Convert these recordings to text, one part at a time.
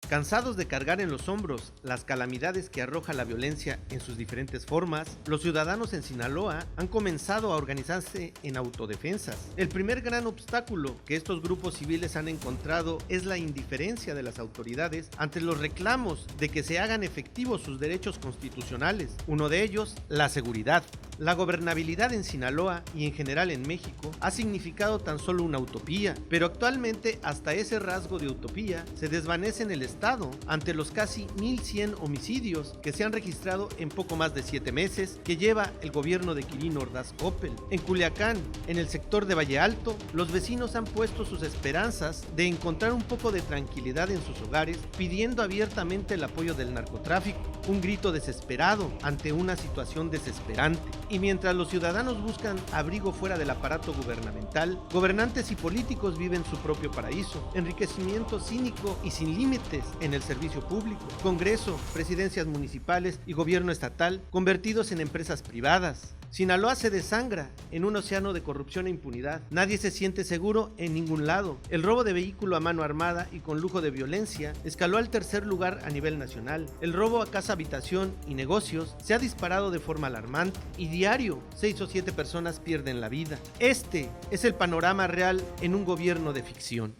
Cansados de cargar en los hombros las calamidades que arroja la violencia en sus diferentes formas, los ciudadanos en Sinaloa han comenzado a organizarse en autodefensas. El primer gran obstáculo que estos grupos civiles han encontrado es la indiferencia de las autoridades ante los reclamos de que se hagan efectivos sus derechos constitucionales. Uno de ellos, la seguridad. La gobernabilidad en Sinaloa y en general en México ha significado tan solo una utopía, pero actualmente hasta ese rasgo de utopía se desvanece en el Estado ante los casi 1,100 homicidios que se han registrado en poco más de 7 meses que lleva el gobierno de Quirino Ordaz Coppel. En Culiacán, en el sector de Valle Alto, los vecinos han puesto sus esperanzas de encontrar un poco de tranquilidad en sus hogares, pidiendo abiertamente el apoyo del narcotráfico, un grito desesperado ante una situación desesperante. Y mientras los ciudadanos buscan abrigo fuera del aparato gubernamental, gobernantes y políticos viven su propio paraíso, enriquecimiento cínico y sin límites en el servicio público, Congreso, presidencias municipales y gobierno estatal convertidos en empresas privadas. Sinaloa se desangra en un océano de corrupción e impunidad. Nadie se siente seguro en ningún lado. El robo de vehículo a mano armada y con lujo de violencia escaló al tercer lugar a nivel nacional. El robo a casa, habitación y negocios se ha disparado de forma alarmante y diario 6 o 7 personas pierden la vida. Este es el panorama real en un gobierno de ficción.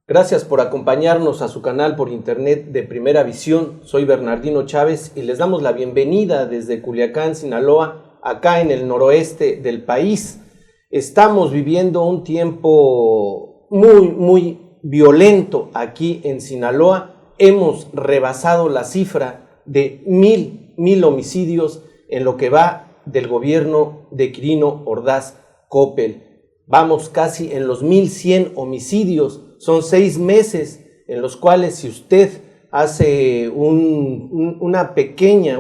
Gracias por acompañarnos a su canal por internet de Primera Visión. Soy Bernardino Chávez y les damos la bienvenida desde Culiacán, Sinaloa, acá en el noroeste del país. Estamos viviendo un tiempo muy violento aquí en Sinaloa. Hemos rebasado la cifra de 1,000 homicidios en lo que va del gobierno de Quirino Ordaz Coppel. Vamos casi en los 1,100 homicidios. Son 6 meses en los cuales, si usted hace una pequeña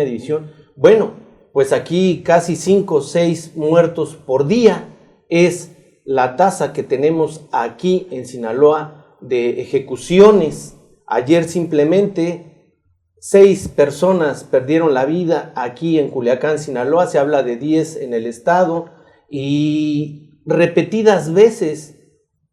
división, bueno, pues aquí casi 5 o 6 muertos por día es la tasa que tenemos aquí en Sinaloa de ejecuciones. Ayer simplemente 6 personas perdieron la vida aquí en Culiacán, Sinaloa. Se habla de 10 en el estado y repetidas veces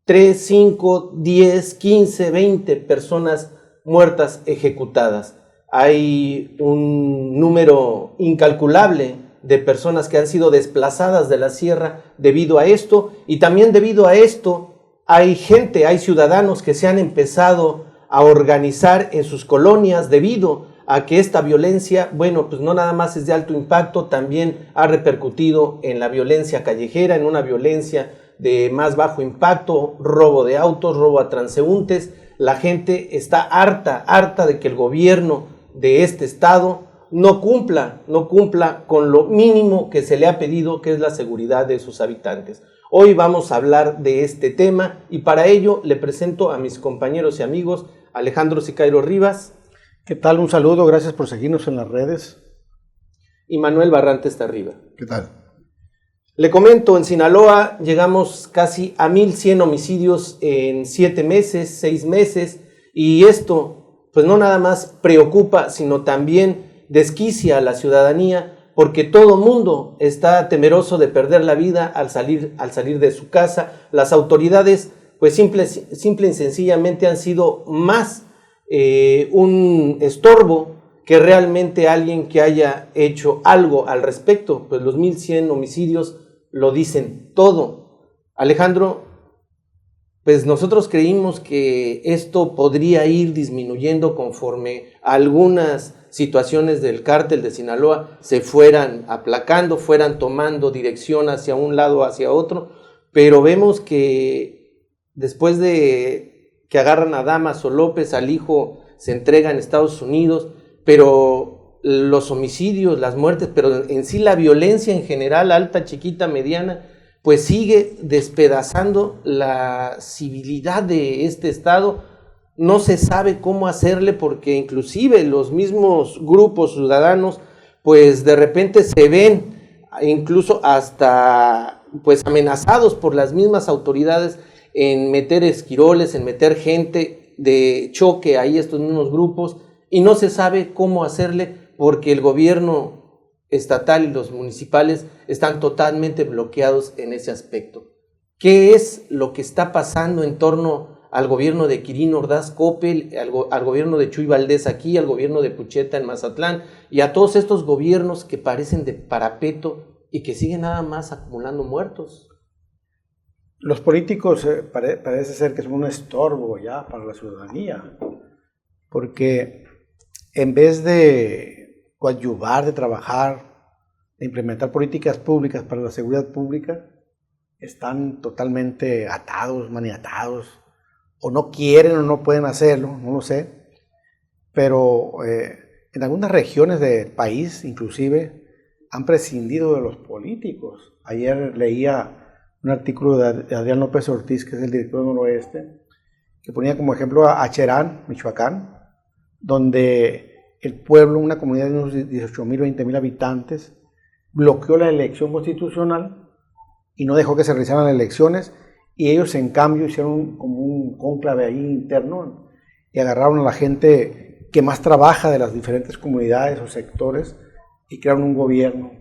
3, 5, 10, 15, 20 personas muertas ejecutadas. Hay un número incalculable de personas que han sido desplazadas de la sierra debido a esto, y también debido a esto hay ciudadanos que se han empezado a organizar en sus colonias debido a que esta violencia, bueno, pues no nada más es de alto impacto, también ha repercutido en la violencia callejera, en una violencia de más bajo impacto, robo de autos, robo a transeúntes. La gente está harta de que el gobierno de este estado no cumpla con lo mínimo que se le ha pedido, que es la seguridad de sus habitantes. Hoy vamos a hablar de este tema y para ello le presento a mis compañeros y amigos Alejandro Sicairo Rivas. ¿Qué tal? Un saludo, gracias por seguirnos en las redes. Y Manuel Barrantes Tarriba. ¿Qué tal? Le comento, en Sinaloa llegamos casi a 1,100 homicidios en 7 meses, 6 meses, y esto pues no nada más preocupa, sino también desquicia a la ciudadanía, porque todo mundo está temeroso de perder la vida al salir de su casa. Las autoridades pues simple y sencillamente han sido más un estorbo que realmente alguien que haya hecho algo al respecto. Pues los 1,100 homicidios lo dicen todo. Alejandro, pues nosotros creímos que esto podría ir disminuyendo conforme algunas situaciones del cártel de Sinaloa se fueran aplacando, fueran tomando dirección hacia un lado o hacia otro, pero vemos que después de que agarran a Damaso López, al hijo se entrega en Estados Unidos, pero los homicidios, las muertes, pero en sí la violencia en general, alta, chiquita, mediana, pues sigue despedazando la civilidad de este estado. No se sabe cómo hacerle, porque inclusive los mismos grupos ciudadanos pues de repente se ven incluso hasta pues amenazados por las mismas autoridades en meter esquiroles, en meter gente de choque ahí estos mismos grupos, y no se sabe cómo hacerle porque el gobierno estatal y los municipales están totalmente bloqueados en ese aspecto. ¿Qué es lo que está pasando en torno al gobierno de Quirino Ordaz Coppel, al gobierno de Chuy Valdés aquí, al gobierno de Pucheta en Mazatlán, y a todos estos gobiernos que parecen de parapeto y que siguen nada más acumulando muertos. Los políticos parece ser que son un estorbo ya para la ciudadanía, porque en vez de coadyuvar, de trabajar, de implementar políticas públicas para la seguridad pública, están totalmente atados, maniatados, o no quieren o no pueden hacerlo, no lo sé, pero en algunas regiones del país inclusive han prescindido de los políticos. Ayer leía un artículo de Adrián López Ortiz, que es el director del Noroeste, que ponía como ejemplo a Cherán, Michoacán, donde el pueblo, una comunidad de unos 18,000, 20,000 habitantes, bloqueó la elección constitucional y no dejó que se realizaran las elecciones, y ellos en cambio hicieron como un cónclave ahí interno y agarraron a la gente que más trabaja de las diferentes comunidades o sectores y crearon un gobierno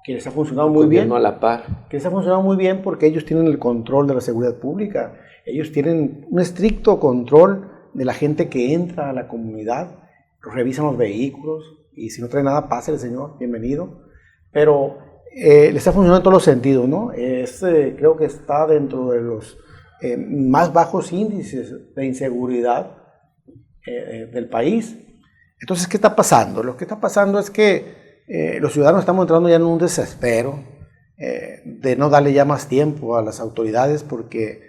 que les ha funcionado muy bien. Gobierno a la par. Que les ha funcionado muy bien porque ellos tienen el control de la seguridad pública, ellos tienen un estricto control de la gente que entra a la comunidad, revisan los vehículos y si no trae nada, pásale señor, bienvenido, pero les está funcionando en todos los sentidos, ¿no? Creo que está dentro de los más bajos índices de inseguridad del país. Entonces, ¿qué está pasando? Lo que está pasando es que los ciudadanos estamos entrando ya en un desespero de no darle ya más tiempo a las autoridades porque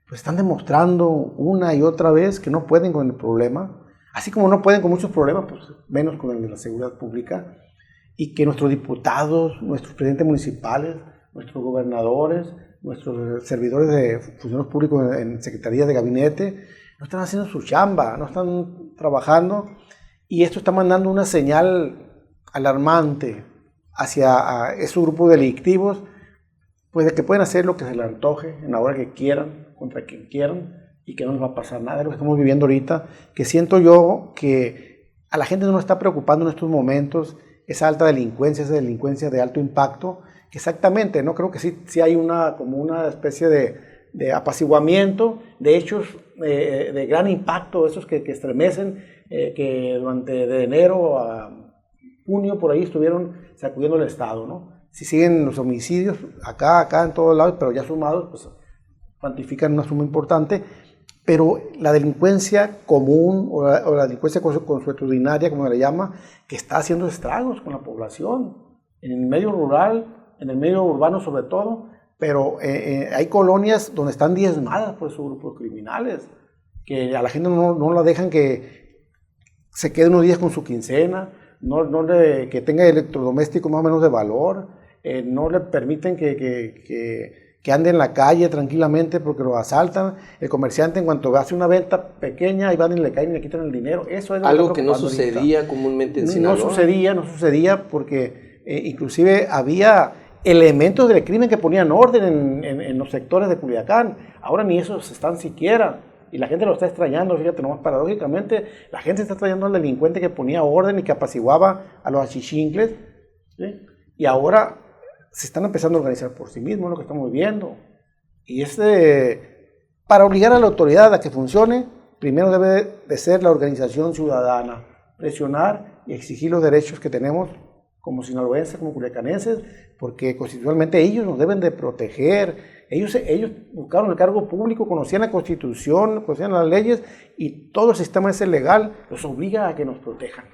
pues, están demostrando una y otra vez que no pueden con el problema, así como no pueden con muchos problemas, pues menos con el de la seguridad pública, y que nuestros diputados, nuestros presidentes municipales, nuestros gobernadores, nuestros servidores de funcionarios públicos en secretarías de gabinete, no están haciendo su chamba, no están trabajando, y esto está mandando una señal alarmante hacia esos grupos delictivos, pues de que pueden hacer lo que se les antoje, en la hora que quieran, contra quien quieran, y que no les va a pasar nada. Es lo que estamos viviendo ahorita, que siento yo que a la gente no nos está preocupando en estos momentos esa alta delincuencia, esa delincuencia de alto impacto, que exactamente, ¿no? Creo que sí hay como una especie de apaciguamiento, de hechos de gran impacto, esos que estremecen, que durante de enero a junio por ahí estuvieron sacudiendo el Estado, ¿no? Si siguen los homicidios, acá en todos lados, pero ya sumados, pues cuantifican una suma importante, pero la delincuencia común o la delincuencia consuetudinaria, como se le llama, que está haciendo estragos con la población, en el medio rural, en el medio urbano sobre todo, pero hay colonias donde están diezmadas por esos grupos criminales, que a la gente no la dejan que se quede unos días con su quincena, que tenga electrodomésticos más o menos de valor, no le permiten que ande en la calle tranquilamente porque lo asaltan. El comerciante, en cuanto hace una venta pequeña, ahí van y le caen y le quitan el dinero. Eso es algo que no sucedía comúnmente en Sinaloa. No sucedía porque inclusive había elementos del crimen que ponían orden en los sectores de Culiacán. Ahora ni esos están siquiera. Y la gente lo está extrañando, fíjate, nomás paradójicamente, la gente está extrañando al delincuente que ponía orden y que apaciguaba a los achichincles, ¿sí? Y ahora se están empezando a organizar por sí mismos, lo que estamos viendo. Y para obligar a la autoridad a que funcione, primero debe de ser la organización ciudadana, presionar y exigir los derechos que tenemos como sinaloenses, como culiacanenses, porque constitucionalmente ellos nos deben de proteger. Ellos buscaron el cargo público, conocían la Constitución, conocían las leyes, y todo el sistema ese legal los obliga a que nos protejan.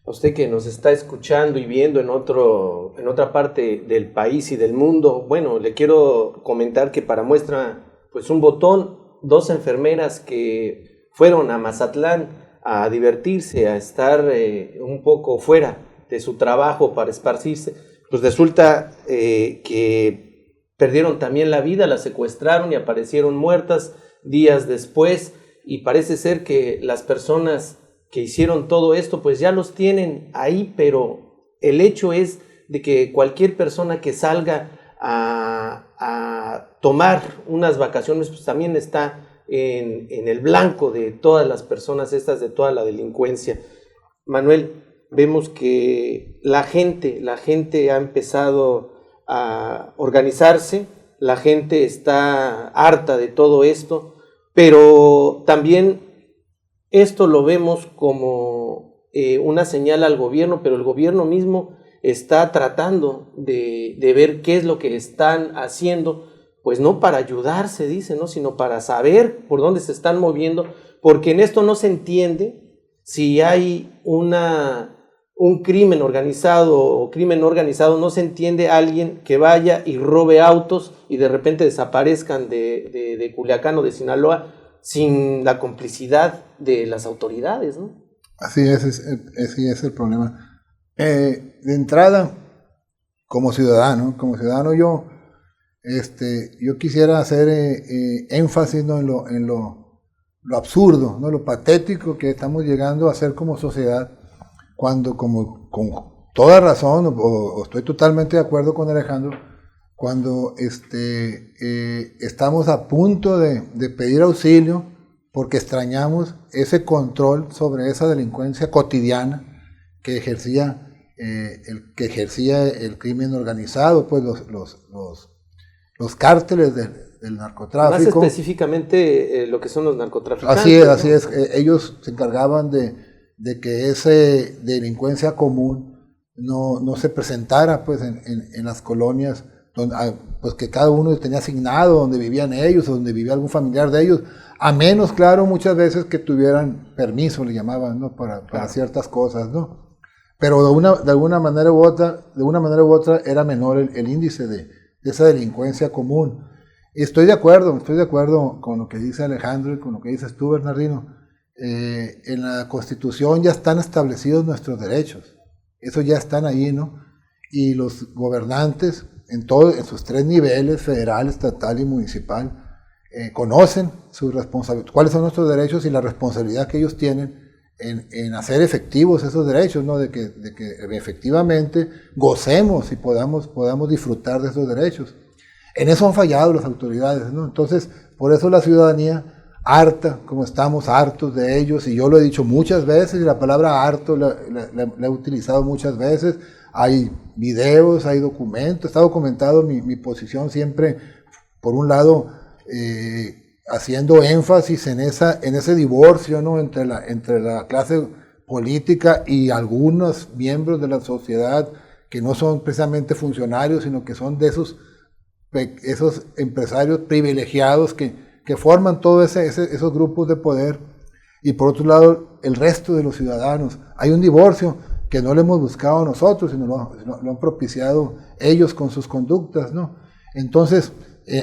A usted que nos está escuchando y viendo en otra parte del país y del mundo, bueno, le quiero comentar que para muestra pues un botón, 2 enfermeras que fueron a Mazatlán a divertirse, a estar un poco fuera de su trabajo para esparcirse, pues resulta que perdieron también la vida, las secuestraron y aparecieron muertas días después, y parece ser que las personas que hicieron todo esto pues ya los tienen ahí, pero el hecho es de que cualquier persona que salga a tomar unas vacaciones pues también está en el blanco de todas las personas estas, de toda la delincuencia. Manuel, vemos que la gente ha empezado a organizarse, la gente está harta de todo esto, pero también esto lo vemos como una señal al gobierno, pero el gobierno mismo está tratando de ver qué es lo que están haciendo, pues no para ayudarse, dice, ¿no? Sino para saber por dónde se están moviendo, porque en esto no se entiende si hay un crimen organizado o crimen no organizado, no se entiende alguien que vaya y robe autos y de repente desaparezcan de Culiacán o de Sinaloa sin la complicidad de las autoridades, ¿no? Así es el problema. De entrada, como ciudadano yo quisiera hacer énfasis, ¿no?, en lo absurdo, ¿no?, lo patético que estamos llegando a ser como sociedad, cuando, como con toda razón, o estoy totalmente de acuerdo con Alejandro, cuando estamos a punto de pedir auxilio porque extrañamos ese control sobre esa delincuencia cotidiana que ejercía el crimen organizado, pues los cárteles del narcotráfico. Más específicamente lo que son los narcotraficantes. Así es. Ellos se encargaban de que esa delincuencia común no se presentara, pues, en las colonias, donde, pues, que cada uno tenía asignado, donde vivían ellos, o donde vivía algún familiar de ellos, a menos, claro, muchas veces que tuvieran permiso, le llamaban, ¿no?, para ciertas cosas, ¿no? Pero de alguna manera u otra era menor el índice de esa delincuencia común. Y estoy de acuerdo con lo que dice Alejandro y con lo que dices tú, Bernardino. En la Constitución ya están establecidos nuestros derechos, eso ya están ahí, ¿no? Y los gobernantes en sus tres niveles, federal, estatal y municipal, conocen su responsabilidad, cuáles son nuestros derechos y la responsabilidad que ellos tienen en hacer efectivos esos derechos, ¿no? De que efectivamente gocemos y podamos disfrutar de esos derechos. En eso han fallado las autoridades, ¿no? Entonces, por eso la ciudadanía, harta, como estamos hartos de ellos, y yo lo he dicho muchas veces, y la palabra harto la he utilizado muchas veces, hay videos, hay documentos, está documentado mi posición siempre, por un lado, haciendo énfasis en ese divorcio, ¿no?, entre la clase política y algunos miembros de la sociedad que no son precisamente funcionarios, sino que son de esos empresarios privilegiados que forman todos esos grupos de poder, y por otro lado el resto de los ciudadanos. Hay un divorcio que no lo hemos buscado nosotros, sino lo han propiciado ellos con sus conductas, ¿no? Entonces,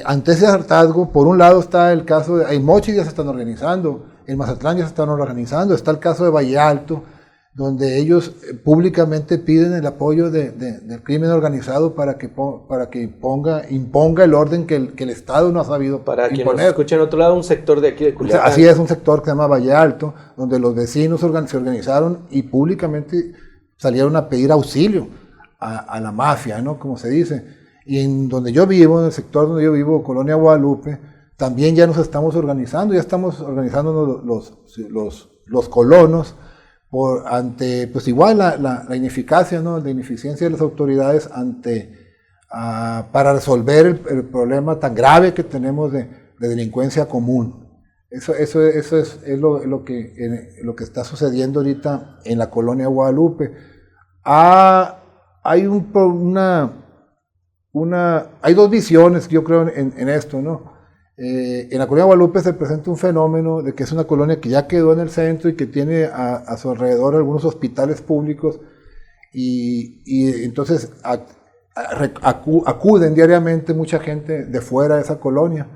ante ese hartazgo, por un lado está el caso de en Mochis, ya se están organizando, en Mazatlán ya se están organizando, está el caso de Valle Alto, donde ellos públicamente piden el apoyo del crimen organizado para que imponga el orden que el Estado no ha sabido para imponer. Quien nos escuche en otro lado, un sector de aquí de Culiacán. Así es, un sector que se llama Valle Alto, donde los vecinos se organizaron y públicamente salieron a pedir auxilio a la mafia, ¿no?, como se dice. Y en donde yo vivo, en el sector donde yo vivo, Colonia Guadalupe, también ya nos estamos organizando, ya estamos organizando los colonos, ante, pues igual la ineficacia, ¿no?, la ineficiencia de las autoridades para resolver el problema tan grave que tenemos de delincuencia común. Eso es lo que está sucediendo ahorita en la Colonia Guadalupe. Hay hay dos visiones, yo creo, en esto, ¿no? En la Colonia Guadalupe se presenta un fenómeno de que es una colonia que ya quedó en el centro y que tiene a su alrededor algunos hospitales públicos, y entonces acuden diariamente mucha gente de fuera de esa colonia,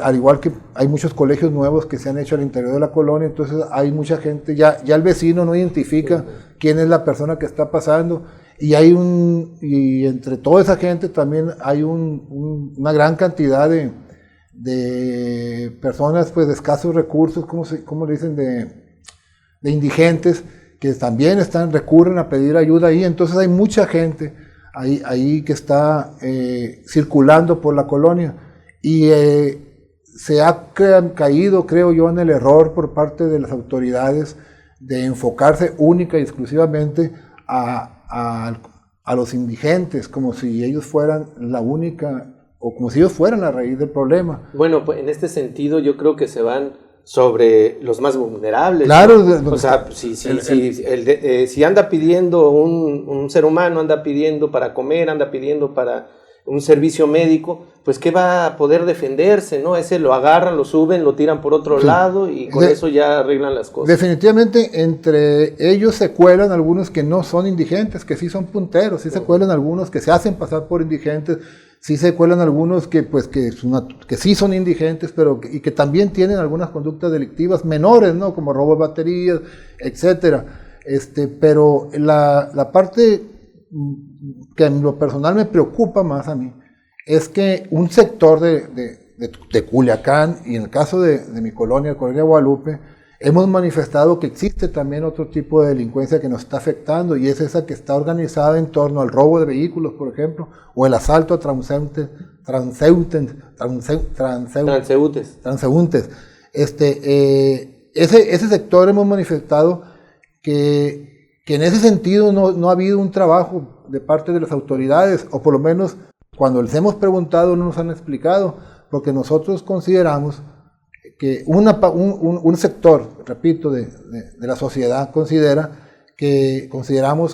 al igual que hay muchos colegios nuevos que se han hecho al interior de la colonia. Entonces hay mucha gente, ya el vecino no identifica quién es la persona que está pasando, y entre toda esa gente también hay una gran cantidad de personas, pues, de escasos recursos, ¿cómo le dicen?, de indigentes, que también recurren a pedir ayuda ahí. Entonces hay mucha gente ahí que está circulando por la colonia, y se ha caído, creo yo, en el error por parte de las autoridades de enfocarse única y exclusivamente a los indigentes, como si ellos fueran la única o como si ellos fueran la raíz del problema. Bueno, pues en este sentido yo creo que se van sobre los más vulnerables. Claro, ¿no? O sea, si anda pidiendo un ser humano, anda pidiendo para comer, anda pidiendo para un servicio médico, pues ¿qué va a poder defenderse? ¿No? Ese lo agarran, lo suben, lo tiran por otro lado y con eso ya arreglan las cosas. Definitivamente entre ellos se cuelan algunos que no son indigentes, que sí son punteros, sí se cuelan algunos que se hacen pasar por indigentes, sí se cuelan algunos que sí son indigentes, pero y que también tienen algunas conductas delictivas menores, ¿no? Como robo de baterías, etcétera. Pero la parte que en lo personal me preocupa más a mí es que un sector de Culiacán, y en el caso de mi colonia, la colonia Guadalupe, hemos manifestado que existe también otro tipo de delincuencia que nos está afectando, y es esa que está organizada en torno al robo de vehículos, por ejemplo, o el asalto a transeúntes. Ese sector hemos manifestado que en ese sentido no ha habido un trabajo de parte de las autoridades, o por lo menos cuando les hemos preguntado no nos han explicado, porque nosotros consideramos que un sector, repito, de la sociedad consideramos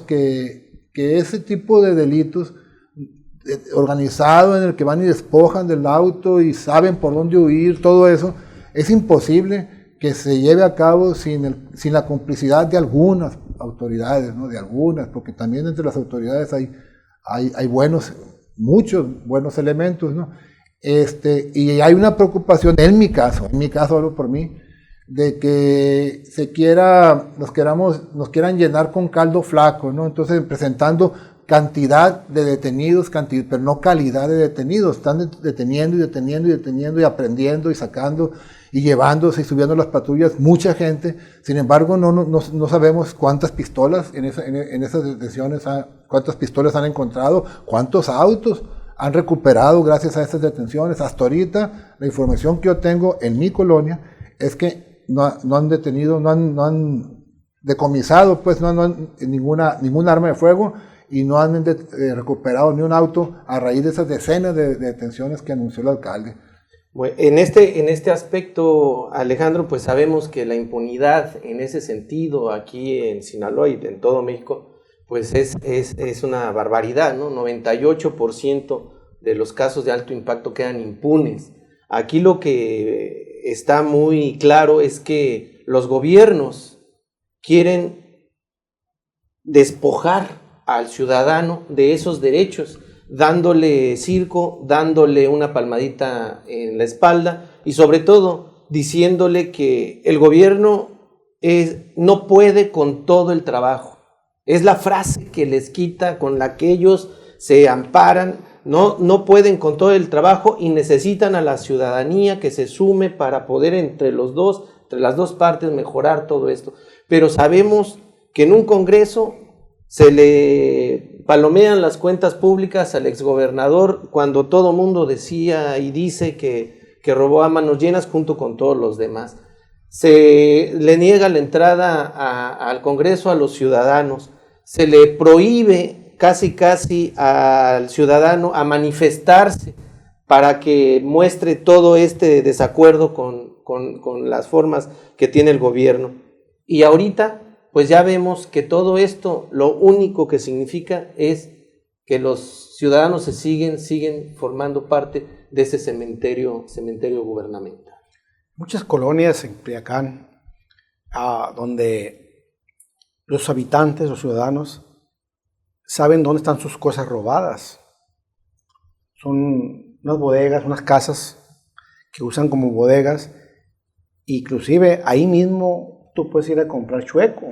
que ese tipo de delitos organizado en el que van y despojan del auto y saben por dónde huir, todo eso, es imposible que se lleve a cabo sin la complicidad de algunas autoridades, ¿no? De algunas, porque también entre las autoridades hay muchos buenos elementos, ¿no? Y hay una preocupación, en mi caso hablo por mí, de que nos quieran llenar con caldo flaco, ¿no? Entonces presentando cantidad de detenidos, pero no calidad de detenidos. Están deteniendo y aprendiendo y sacando y llevándose y subiendo las patrullas mucha gente. Sin embargo, no sabemos cuántas pistolas en esas detenciones, cuántas pistolas han encontrado, cuántos autos han recuperado gracias a estas detenciones. Hasta ahorita, la información que yo tengo en mi colonia es que no han detenido, no han decomisado, pues no han ningún arma de fuego, y no han recuperado ni un auto a raíz de esas decenas de detenciones que anunció el alcalde. Bueno, en este aspecto, Alejandro, pues sabemos que la impunidad en ese sentido aquí en Sinaloa y en todo México, pues es una barbaridad, ¿no? 98% de los casos de alto impacto quedan impunes. Aquí lo que está muy claro es que los gobiernos quieren despojar al ciudadano de esos derechos, dándole circo, dándole una palmadita en la espalda y sobre todo diciéndole que el gobierno no puede con todo el trabajo. Es la frase que les quita, con la que ellos se amparan. No pueden con todo el trabajo y necesitan a la ciudadanía que se sume para poder entre las dos partes mejorar todo esto. Pero sabemos que en un Congreso se le palomean las cuentas públicas al exgobernador cuando todo mundo decía y dice que robó a manos llenas junto con todos los demás. Se le niega la entrada al Congreso a los ciudadanos, se le prohíbe casi al ciudadano a manifestarse para que muestre todo este desacuerdo con las formas que tiene el gobierno. Y ahorita pues ya vemos que todo esto lo único que significa es que los ciudadanos siguen formando parte de ese cementerio gubernamental. Muchas colonias en Culiacán, donde los habitantes, los ciudadanos, saben dónde están sus cosas robadas. Son unas bodegas, unas casas que usan como bodegas. Inclusive ahí mismo tú puedes ir a comprar chueco.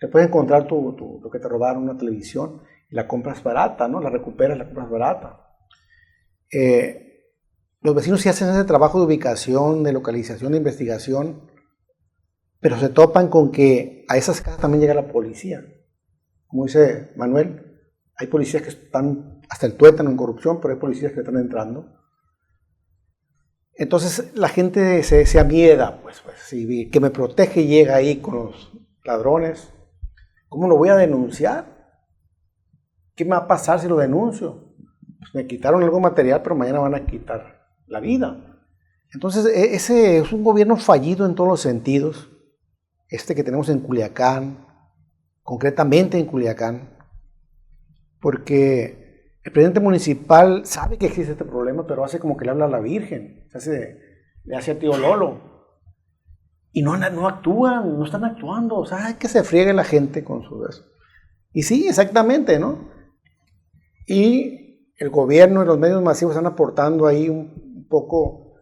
Te puedes encontrar lo que te robaron, una televisión, y la compras barata, ¿no? La recuperas, la compras barata. Los vecinos sí hacen ese trabajo de ubicación, de localización, de investigación, pero se topan con que a esas casas también llega la policía. Como dice Manuel, hay policías que están hasta el tuétano en corrupción, pero hay policías que están entrando. Entonces la gente se amieda, pues si que me protege llega ahí con los ladrones, ¿cómo lo voy a denunciar? ¿Qué me va a pasar si lo denuncio? pues me quitaron algo material, pero mañana van a quitar la vida. Entonces, ese es un gobierno fallido en todos los sentidos, que tenemos en Culiacán, concretamente en Culiacán, porque el presidente municipal sabe que existe este problema, pero hace como que le habla a la Virgen, le hace a tío Lolo, y no actúan, no están actuando, o sea, hay que se friegue la gente con su eso. Y sí, exactamente, ¿no? Y el gobierno y los medios masivos están aportando ahí un poco,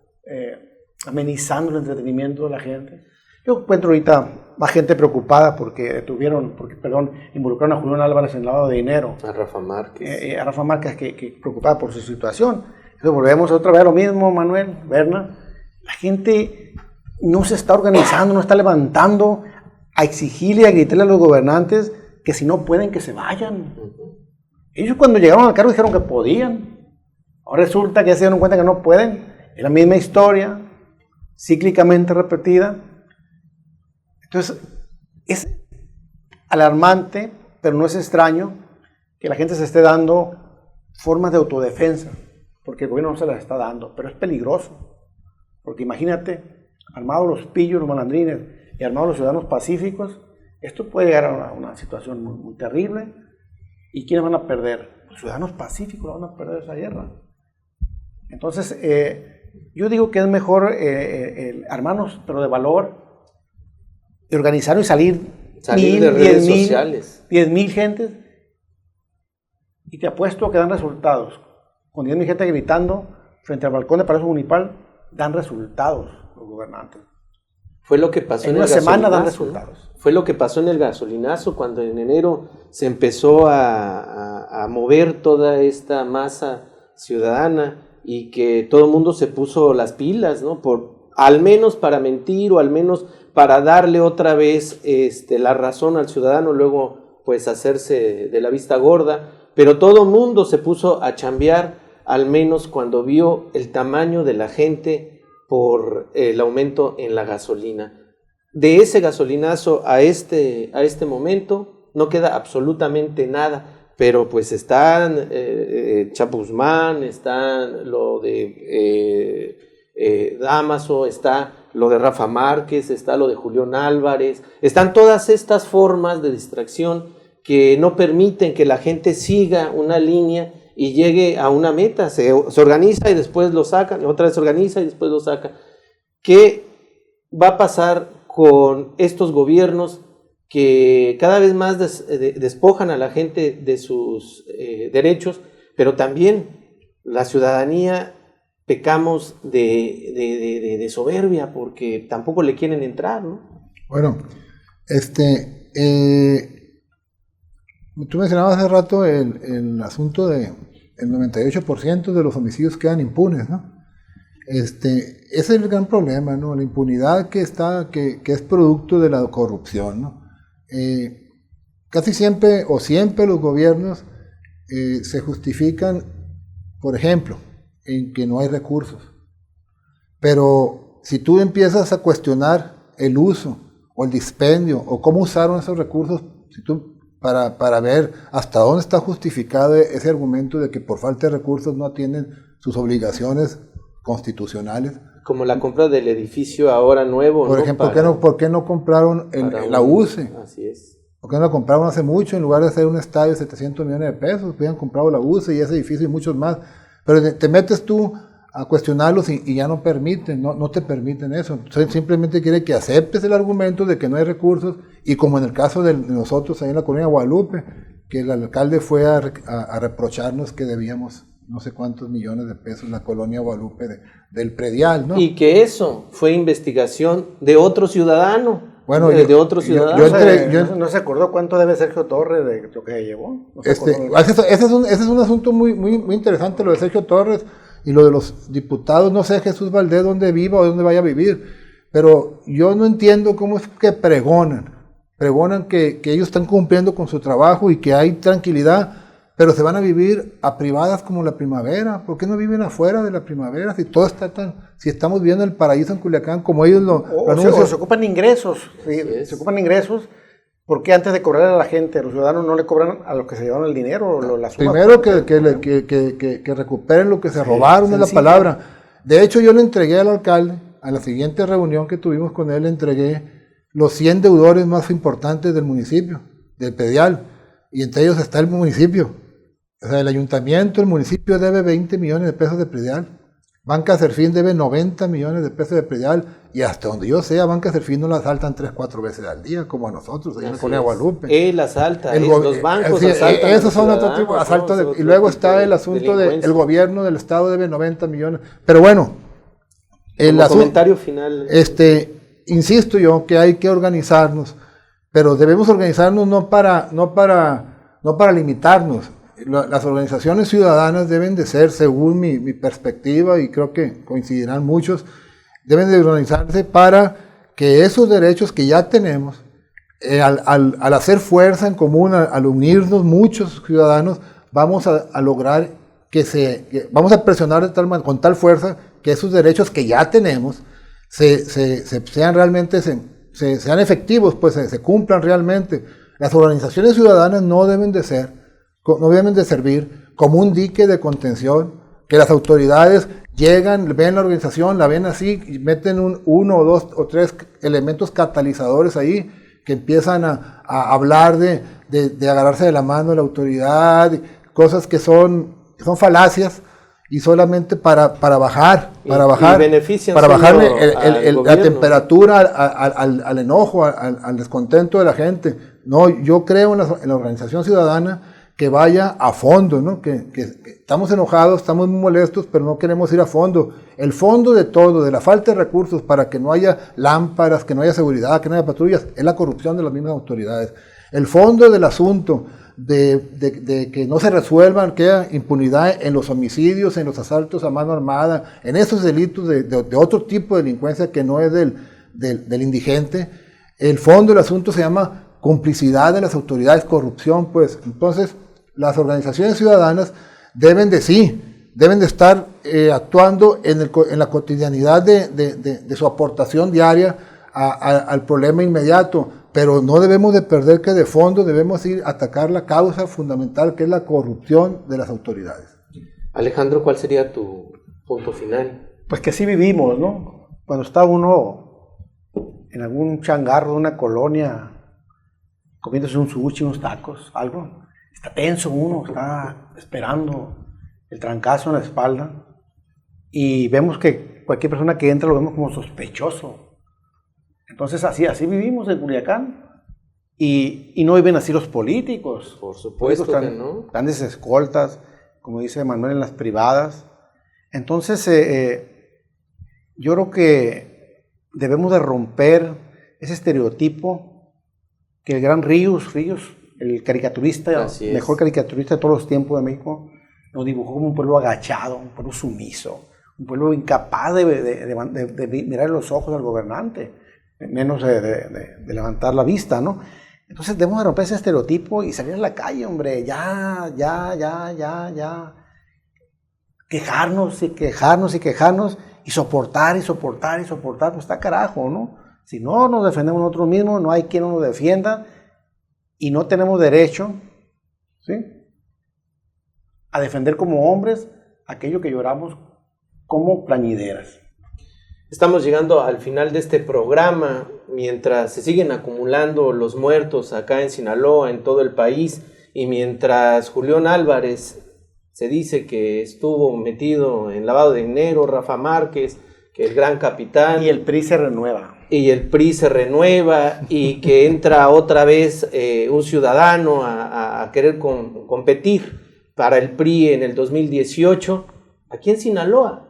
amenizando el entretenimiento de la gente. Yo encuentro ahorita más gente preocupada porque involucraron a Julián Álvarez en lavado de dinero. A Rafa Márquez. Que preocupada por su situación. Entonces volvemos otra vez a lo mismo, Manuel, Berna. La gente no se está organizando, no está levantando a exigirle y a gritarle a los gobernantes que si no pueden, que se vayan. Ellos cuando llegaron al cargo dijeron que podían. Ahora resulta que ya se dieron cuenta que no pueden. Es la misma historia, cíclicamente repetida. Entonces, es alarmante, pero no es extraño que la gente se esté dando formas de autodefensa, porque el gobierno no se las está dando, pero es peligroso, porque imagínate, armados los pillos, los malandrines, y armados los ciudadanos pacíficos, esto puede llegar a una situación muy, muy terrible, ¿y quiénes van a perder? Los ciudadanos pacíficos van a perder esa guerra. Entonces, yo digo que es mejor armarnos, pero de valor, y organizar y salir de redes sociales. 10,000 gentes, y te apuesto a que dan resultados. Con 10,000 gente gritando frente al balcón de Palacio Municipal, dan resultados los gobernantes. Fue lo que pasó en una semana dan resultados. Fue lo que pasó en el gasolinazo, cuando en enero se empezó a mover toda esta masa ciudadana y que todo el mundo se puso las pilas, ¿no? Al menos para mentir o al menos para darle otra vez la razón al ciudadano, luego pues hacerse de la vista gorda, pero todo el mundo se puso a chambear, al menos cuando vio el tamaño de la gente por el aumento en la gasolina. De ese gasolinazo a este momento no queda absolutamente nada, pero pues están Chapo Guzmán, están lo de Damaso, está lo de Rafa Márquez, está lo de Julián Álvarez, están todas estas formas de distracción que no permiten que la gente siga una línea y llegue a una meta. Se organiza y después lo sacan, otra vez se organiza y después lo saca. ¿Qué va a pasar con estos gobiernos que cada vez más despojan a la gente de sus derechos, pero también la ciudadanía pecamos de soberbia porque tampoco le quieren entrar, ¿no? Bueno, tú mencionabas hace rato el asunto de el 98% de los homicidios quedan impunes, ¿no? Ese es el gran problema, ¿no? La impunidad que es producto de la corrupción, ¿no? Casi siempre o siempre los gobiernos se justifican, por ejemplo, en que no hay recursos. Pero si tú empiezas a cuestionar el uso o el dispendio o cómo usaron esos recursos, para ver hasta dónde está justificado ese argumento de que por falta de recursos no atienden sus obligaciones constitucionales. Como la compra del edificio ahora nuevo. Por ejemplo, ¿por qué no compraron la UCE? Así es. ¿Por qué no la compraron hace mucho? En lugar de hacer un estadio de 700 millones de pesos, hubieran comprado la UCE y ese edificio y muchos más. Pero te metes tú a cuestionarlos y ya no permiten, no te permiten eso. Simplemente quiere que aceptes el argumento de que no hay recursos, y como en el caso de nosotros ahí en la colonia Guadalupe, que el alcalde fue a reprocharnos que debíamos no sé cuántos millones de pesos en la colonia Guadalupe del predial, ¿no? Y que eso fue investigación de otro ciudadano. Bueno, de otro ciudadano. ¿No se acordó cuánto debe Sergio Torres de lo que llevó? Ese es un asunto muy, muy, muy interesante, lo de Sergio Torres y lo de los diputados. No sé Jesús Valdés dónde viva o dónde vaya a vivir, pero yo no entiendo cómo es que pregonan que ellos están cumpliendo con su trabajo y que hay tranquilidad, pero se van a vivir a privadas como la Primavera. ¿Por qué no viven afuera de la Primavera? Si todo está si estamos viendo el paraíso en Culiacán como ellos lo anuncian. Se ocupan ingresos, se ocupan ingresos ¿Por qué antes de cobrarle a la gente, los ciudadanos no le cobran a los que se llevaron el dinero? La suma? Primero que recuperen lo que se robaron, es la palabra. De hecho, yo le entregué al alcalde, a la siguiente reunión que tuvimos con él, le entregué los 100 deudores más importantes del municipio, del predial, y entre ellos está el municipio. O sea, el ayuntamiento, el municipio debe 20 millones de pesos de predial. Banca Serfín debe 90 millones de pesos de predial, y hasta donde yo sé, a Banca Serfín no la asaltan 3-4 veces al día, como a nosotros, allá en Colonia Guadalupe. Él asalta, los bancos asaltan. Esos son otro tipo de asaltos. Y luego está el asunto del gobierno del estado debe 90 millones. Pero bueno, el comentario final. Insisto yo que hay que organizarnos, pero debemos organizarnos no para limitarnos. Las organizaciones ciudadanas deben de ser, según mi perspectiva, y creo que coincidirán muchos, deben de organizarse para que esos derechos que ya tenemos, al hacer fuerza en común, al unirnos muchos ciudadanos, vamos a lograr vamos a presionar con tal fuerza que esos derechos que ya tenemos sean realmente, sean efectivos, pues se cumplan realmente. Las organizaciones ciudadanas no deben de servir como un dique de contención, que las autoridades llegan, ven la organización, la ven así, y meten uno o dos o tres elementos catalizadores ahí, que empiezan a hablar de agarrarse de la mano de la autoridad, cosas que son falacias, y solamente para bajar la temperatura al enojo, al descontento de la gente. No, yo creo en la organización ciudadana que vaya a fondo, ¿no? Que estamos enojados, estamos muy molestos, pero no queremos ir a fondo. El fondo de todo, de la falta de recursos para que no haya lámparas, que no haya seguridad, que no haya patrullas, es la corrupción de las mismas autoridades. El fondo del asunto de que no se resuelvan, que haya impunidad en los homicidios, en los asaltos a mano armada, en esos delitos de otro tipo de delincuencia que no es del indigente. El fondo del asunto se llama complicidad de las autoridades, corrupción, pues. Entonces, las organizaciones ciudadanas deben de estar actuando en la cotidianidad de su aportación diaria al problema inmediato, pero no debemos de perder que de fondo debemos ir a atacar la causa fundamental, que es la corrupción de las autoridades. Alejandro, ¿cuál sería tu punto final? Pues que así vivimos, ¿no? Cuando está uno en algún changarro de una colonia, comiéndose un sushi, unos tacos, algo, está tenso uno, está esperando el trancazo en la espalda, y vemos que cualquier persona que entra lo vemos como sospechoso. Entonces así vivimos en Culiacán, y no viven así los políticos. Por supuesto que no. Grandes escoltas, como dice Manuel, en las privadas. Entonces yo creo que debemos de romper ese estereotipo que el gran Ríos, el caricaturista, mejor caricaturista de todos los tiempos de México, nos dibujó como un pueblo agachado, un pueblo sumiso, un pueblo incapaz de mirar los ojos al gobernante, menos de levantar la vista, ¿no? Entonces debemos de romper ese estereotipo y salir a la calle, hombre, ya. Quejarnos y soportar, pues está carajo, ¿no? Si no nos defendemos nosotros mismos, no hay quien nos defienda, y no tenemos derecho, ¿sí?, a defender como hombres aquello que lloramos como plañideras. Estamos llegando al final de este programa, mientras se siguen acumulando los muertos acá en Sinaloa, en todo el país, y mientras Julián Álvarez se dice que estuvo metido en lavado de dinero, Rafa Márquez, que el gran capitán. Y el PRI se renueva. Y que entra otra vez un ciudadano a querer competir para el PRI en el 2018, aquí en Sinaloa.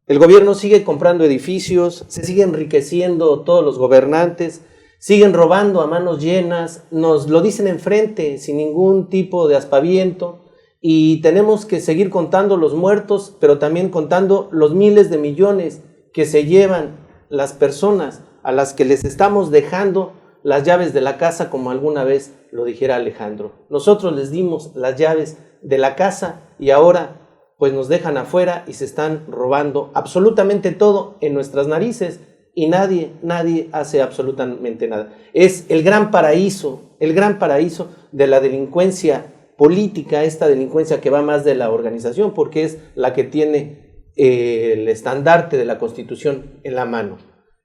El gobierno sigue comprando edificios, se sigue enriqueciendo todos los gobernantes, siguen robando a manos llenas, nos lo dicen enfrente sin ningún tipo de aspaviento, y tenemos que seguir contando los muertos, pero también contando los miles de millones que se llevan las personas a las que les estamos dejando las llaves de la casa, como alguna vez lo dijera Alejandro. Nosotros les dimos las llaves de la casa y ahora pues nos dejan afuera y se están robando absolutamente todo en nuestras narices. y nadie hace absolutamente nada. Es el gran paraíso de la delincuencia política, esta delincuencia que va más de la organización, porque es la que tiene el estandarte de la Constitución en la mano.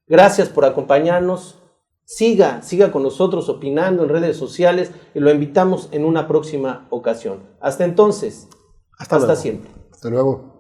Gracias por acompañarnos. Siga con nosotros opinando en redes sociales y lo invitamos en una próxima ocasión. Hasta entonces, hasta siempre. Hasta luego.